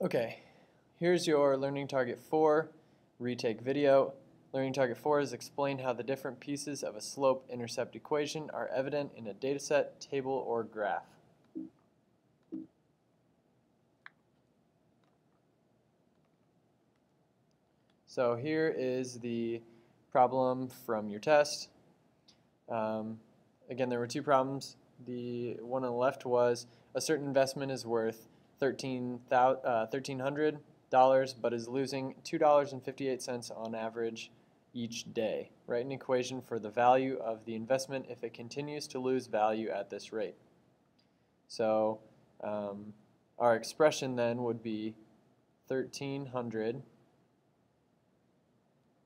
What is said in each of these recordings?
Okay, here's your Learning Target 4 retake video. Learning Target 4 is explain how the different pieces of a slope-intercept equation are evident in a dataset, table, or graph. So here is the problem from your test. Again, there were two problems. The one on the left was a certain investment is worth $1,300 but is losing $2.58 on average each day. Write an equation for the value of the investment if it continues to lose value at this rate. So our expression then would be 1,300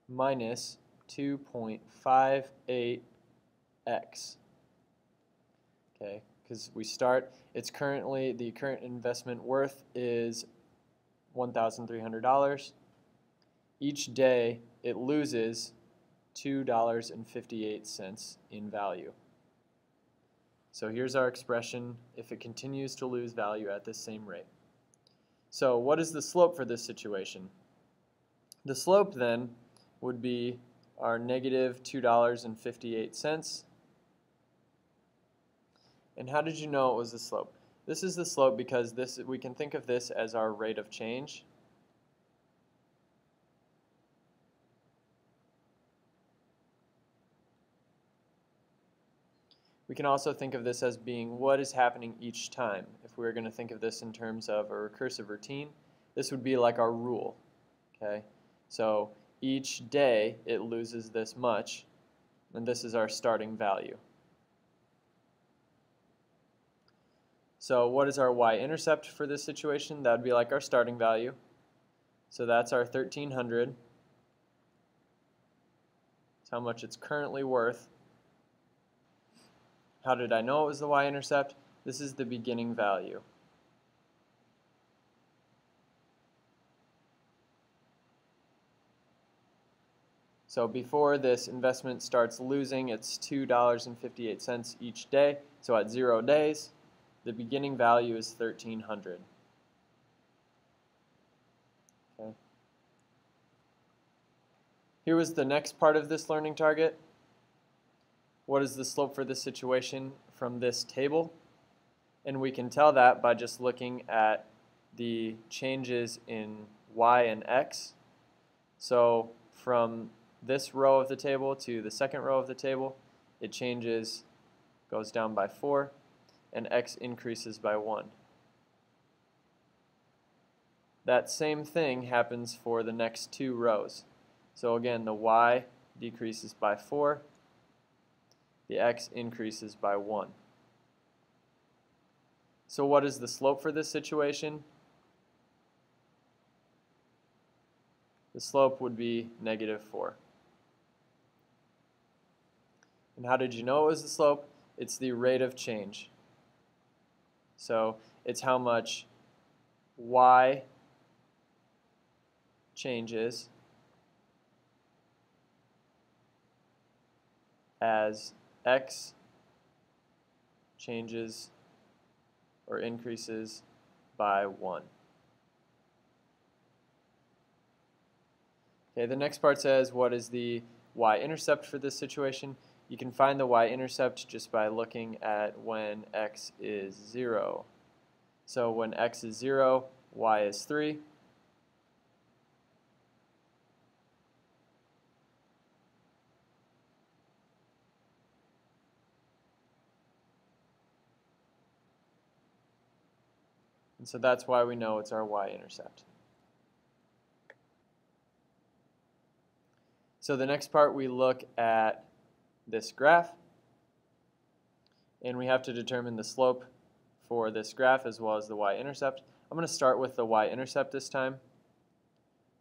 minus 2.58x. Okay, because we start, the current investment worth is $1,300. Each day it loses $2.58 in value. So here's our expression if it continues to lose value at this same rate. So what is the slope for this situation? The slope then would be our negative $2.58. And how did you know it was the slope? This is the slope because we can think of this as our rate of change. We can also think of this as being what is happening each time. If we were going to think of this in terms of a recursive routine, this would be like our rule. Okay? So each day it loses this much, and this is our starting value. So what is our y-intercept for this situation? That would be like our starting value. So that's our 1,300. That's how much it's currently worth. How did I know it was the y-intercept? This is the beginning value. So before this investment starts losing, it's $2.58 each day. So at 0 days, the beginning value is 1,300. Okay. Here was the next part of this learning target. What is the slope for this situation from this table? And we can tell that by just looking at the changes in y and x. So from this row of the table to the second row of the table, it changes, goes down by 4, and x increases by 1. That same thing happens for the next two rows. So again, the y decreases by 4, the x increases by 1. So what is the slope for this situation? The slope would be -4. And how did you know it was the slope? It's the rate of change. So it's how much y changes as x changes or increases by 1. Okay, the next part says what is the y-intercept for this situation? You can find the y-intercept just by looking at when x is 0. So when x is 0, y is 3. And so that's why we know it's our y-intercept. So the next part, we look at this graph, and we have to determine the slope for this graph as well as the y-intercept. I'm going to start with the y-intercept this time.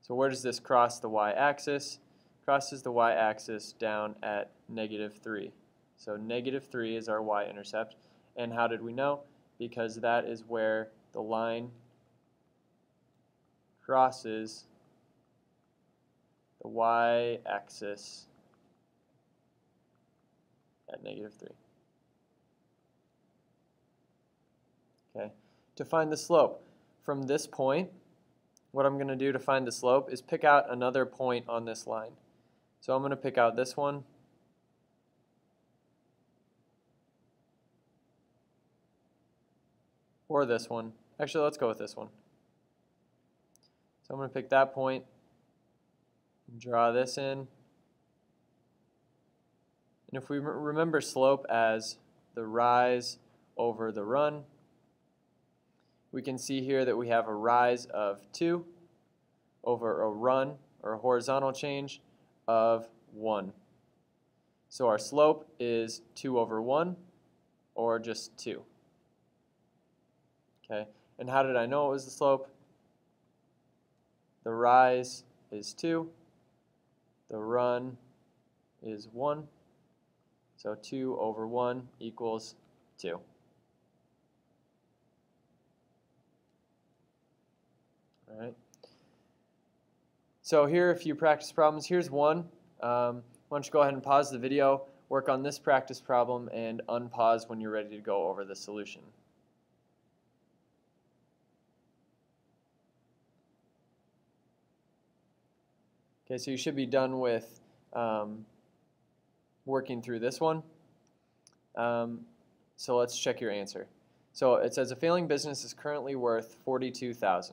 So where does this cross the y-axis? Crosses the y-axis down at -3. So -3 is our y-intercept. And how did we know? Because that is where the line crosses the y-axis at -3. Okay. To find the slope from this point what I'm going to do to find the slope is pick out another point on this line. So I'm going to pick out this one. Or this one. Actually, let's go with this one. So I'm going to pick that point, draw this in. And if we remember slope as the rise over the run, we can see here that we have a rise of 2 over a run, or a horizontal change, of 1. So our slope is 2 over 1, or just 2. Okay, and how did I know it was the slope? The rise is 2, the run is 1, so 2 over 1 equals 2. All right. So here are a few practice problems. Here's one. Why don't you go ahead and pause the video, work on this practice problem, and unpause when you're ready to go over the solution. Okay, so you should be done with working through this one. So let's check your answer. So it says a failing business is currently worth $42,000.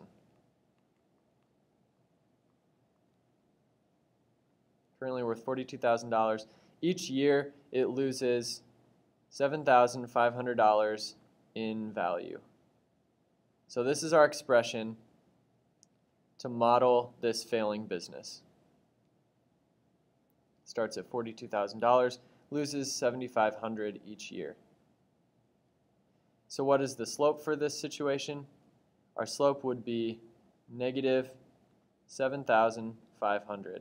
Currently worth $42,000. Each year it loses $7,500 in value. So this is our expression to model this failing business. Starts at $42,000, loses $7,500 each year. So what is the slope for this situation? Our slope would be negative $7,500.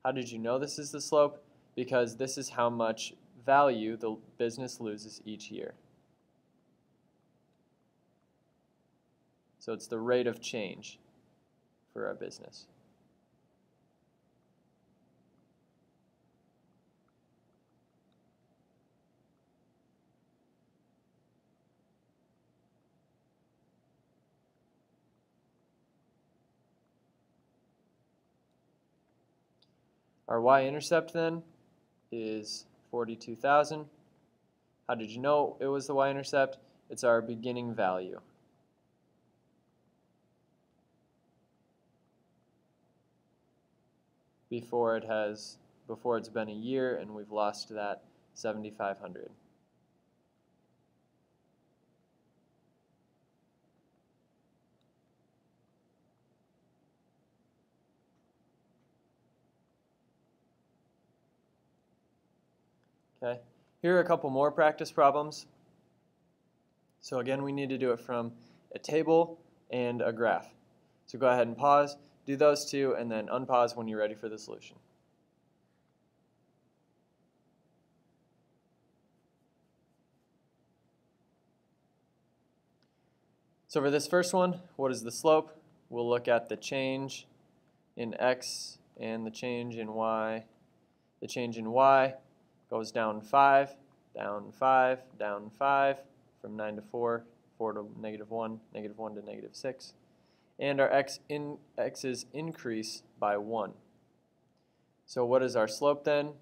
How did you know this is the slope? Because this is how much value the business loses each year. So it's the rate of change for our business. Our y-intercept then is 42,000. How did you know it was the y-intercept? It's our beginning value. Before it's been a year and we've lost that 7,500. Okay. Here are a couple more practice problems. So again, we need to do it from a table and a graph. So go ahead and pause, do those two, and then unpause when you're ready for the solution. So for this first one, what is the slope? We'll look at the change in x and the change in y. The change in y goes down 5, down 5, down 5, from 9 to 4, 4 to -1, -1 to -6. And our x's increase by 1. So what is our slope then?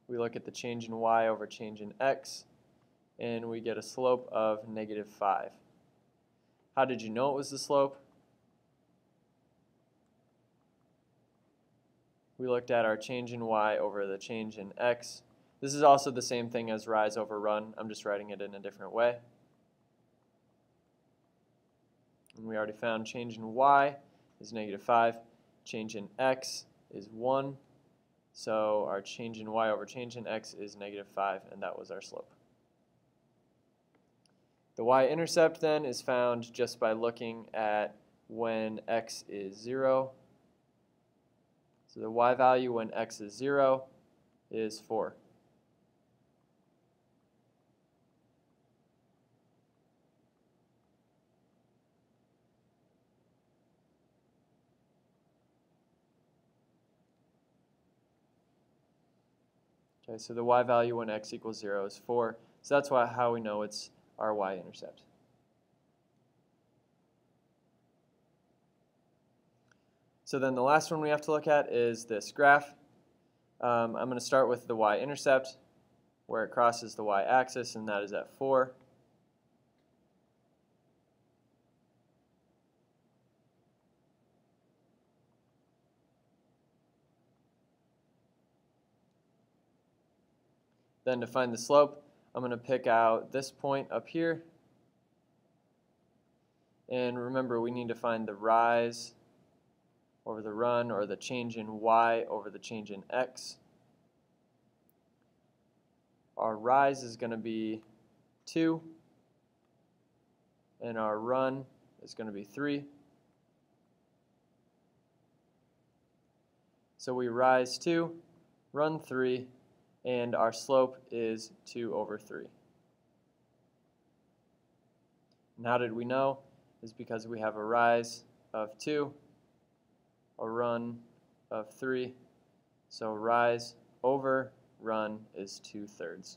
We look at the change in y over change in x, and we get a slope of -5. How did you know it was the slope? We looked at our change in y over the change in x. This is also the same thing as rise over run. I'm just writing it in a different way. And we already found change in y is -5. Change in x is 1. So our change in y over change in x is -5, and that was our slope. The y-intercept then is found just by looking at when x is 0. So the y value when x is 0 is 4. Okay, so the y value when x equals 0 is 4. So that's how we know it's our y-intercept. So then the last one we have to look at is this graph. I'm going to start with the y-intercept, where it crosses the y-axis, and that is at 4. Then to find the slope, I'm going to pick out this point up here. And remember, we need to find the rise over the run, or the change in y over the change in x. Our rise is going to be 2, and our run is going to be 3. So we rise 2, run 3, and our slope is 2 over 3. And how did we know? Is because we have a rise of 2, a run of 3, so rise over run is 2/3.